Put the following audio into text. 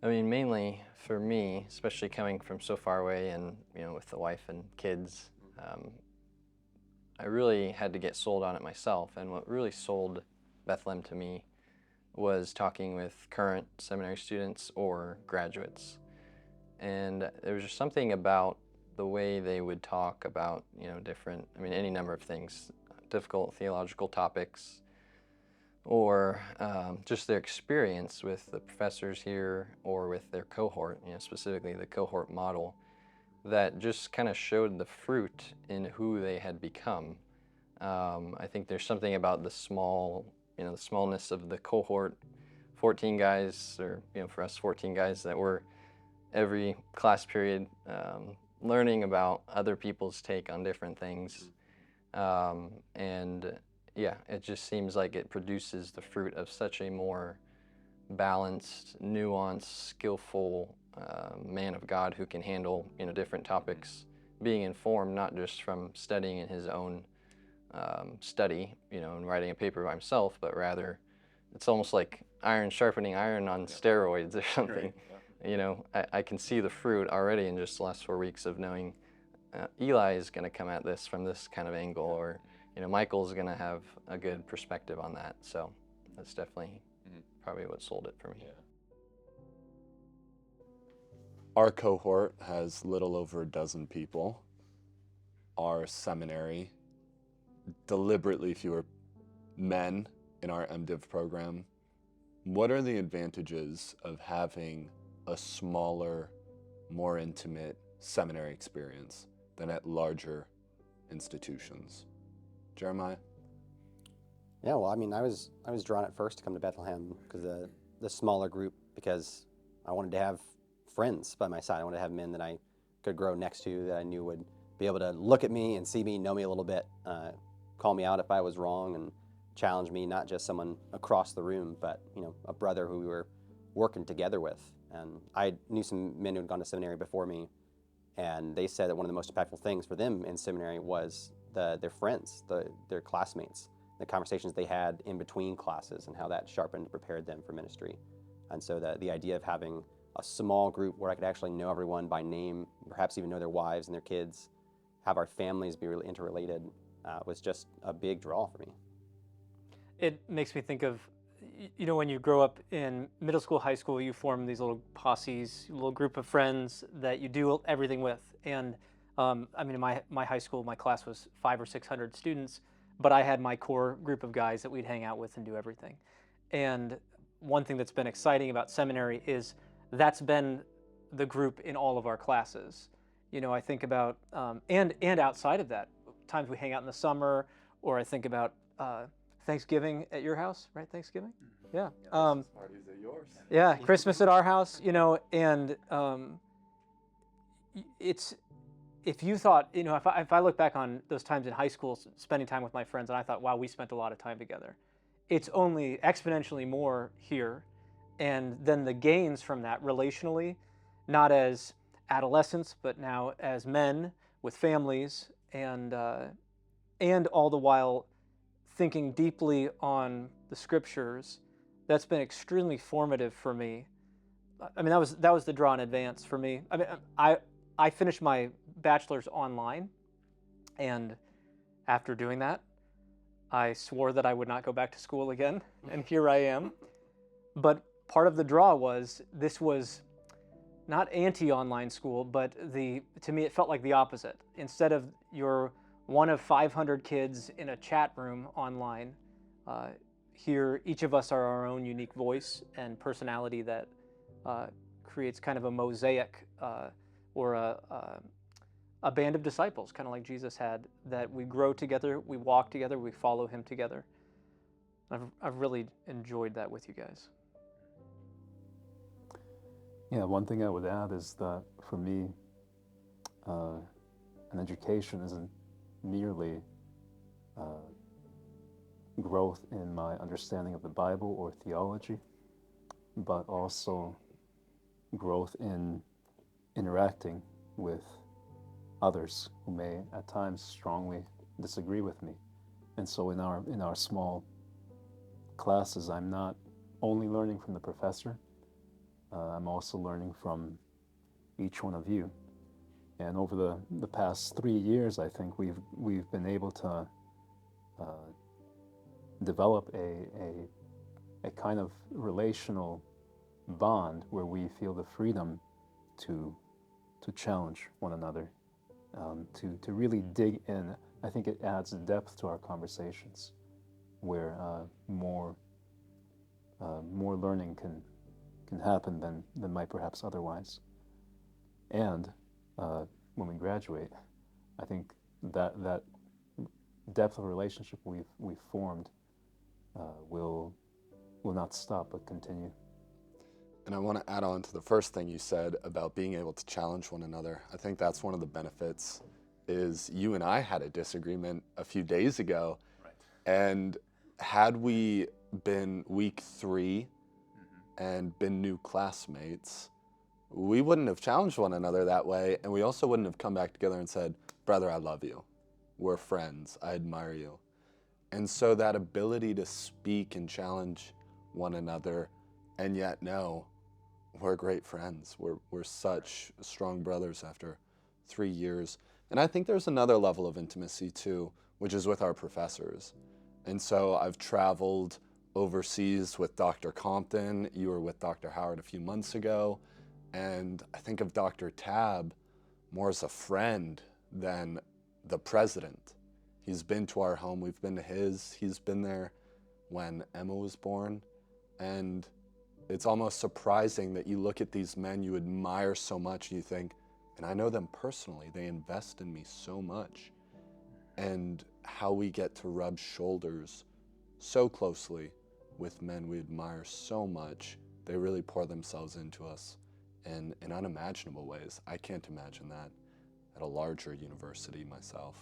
I mean, mainly for me, especially coming from so far away and, with the wife and kids, I really had to get sold on it myself. And what really sold Bethlehem to me was talking with current seminary students or graduates. And there was just something about the way they would talk about, any number of things, difficult theological topics, or just their experience with the professors here or with their cohort, specifically the cohort model, that just kind of showed the fruit in who they had become. I think there's something about the smallness of the cohort, 14 guys, or, for us, 14 guys that were every class period learning about other people's take on different things. And yeah, it just seems like it produces the fruit of such a more balanced, nuanced, skillful man of God who can handle, different topics, being informed not just from studying in his own study, and writing a paper by himself, but rather it's almost like iron sharpening iron on steroids or something. Right. I can see the fruit already in just the last 4 weeks of knowing Eli is going to come at this from this kind of angle, or Michael's going to have a good perspective on that. So that's definitely probably what sold it for me. Yeah. Our cohort has little over a dozen people. Our seminary, deliberately fewer men in our MDiv program. What are the advantages of having a smaller, more intimate seminary experience than at larger institutions? Jeremiah? Yeah, well, I mean, I was drawn at first to come to Bethlehem because the smaller group, because I wanted to have friends by my side. I wanted to have men that I could grow next to, that I knew would be able to look at me and see me, know me a little bit, call me out if I was wrong, and challenge me, not just someone across the room, but a brother who we were working together with. And I knew some men who had gone to seminary before me, and they said that one of the most impactful things for them in seminary was their friends, their classmates, the conversations they had in between classes, and how that sharpened and prepared them for ministry. And so the idea of having a small group where I could actually know everyone by name, perhaps even know their wives and their kids, have our families be really interrelated, was just a big draw for me. It makes me think of, when you grow up in middle school, high school, you form these little posses, a little group of friends that you do everything with. And in my high school, my class was 500 or 600 students, but I had my core group of guys that we'd hang out with and do everything. And one thing that's been exciting about seminary is that's been the group in all of our classes. I think about, and outside of that, times we hang out in the summer, or I think about Thanksgiving at your house, right? Thanksgiving? Yeah. Christmas parties at yours. Yeah, Christmas at our house, and it's, if you thought, if I look back on those times in high school, spending time with my friends, and I thought, wow, we spent a lot of time together. It's only exponentially more here. And then the gains from that relationally, not as adolescents, but now as men with families, and all the while thinking deeply on the scriptures, that's been extremely formative for me. I mean, that was the draw in advance for me. I mean, I finished my bachelor's online, and after doing that, I swore that I would not go back to school again, and here I am. But part of the draw was this was not anti-online school, but to me it felt like the opposite. Instead of you're one of 500 kids in a chat room online, here each of us are our own unique voice and personality that creates kind of a mosaic or a band of disciples, kind of like Jesus had, that we grow together, we walk together, we follow him together. I've really enjoyed that with you guys. Yeah, one thing I would add is that for me, an education isn't merely growth in my understanding of the Bible or theology, but also growth in interacting with others who may at times strongly disagree with me. And so in our small classes, I'm not only learning from the professor, I'm also learning from each one of you. And over the past 3 years, I think we've been able to develop a kind of relational bond where we feel the freedom to challenge one another, to really dig in. I think it adds depth to our conversations, where more learning can happen than might perhaps otherwise. And when we graduate, I think that depth of relationship we've formed will not stop but continue. And I want to add on to the first thing you said about being able to challenge one another. I think that's one of the benefits. Is you and I had a disagreement a few days ago, Right. and had we been week 3 and been new classmates, we wouldn't have challenged one another that way, and we also wouldn't have come back together and said, brother, I love you. We're friends. I admire you. And so that ability to speak and challenge one another, and yet know we're great friends. We're such strong brothers after 3 years. And I think there's another level of intimacy too, which is with our professors. And so I've traveled overseas with Dr. Compton. You were with Dr. Howard a few months ago. And I think of Dr. Tab more as a friend than the president. He's been to our home, we've been to his. He's been there when Emma was born. And it's almost surprising that you look at these men you admire so much and you think, and I know them personally, they invest in me so much. And how we get to rub shoulders so closely with men we admire so much, they really pour themselves into us in unimaginable ways. I can't imagine that at a larger university myself.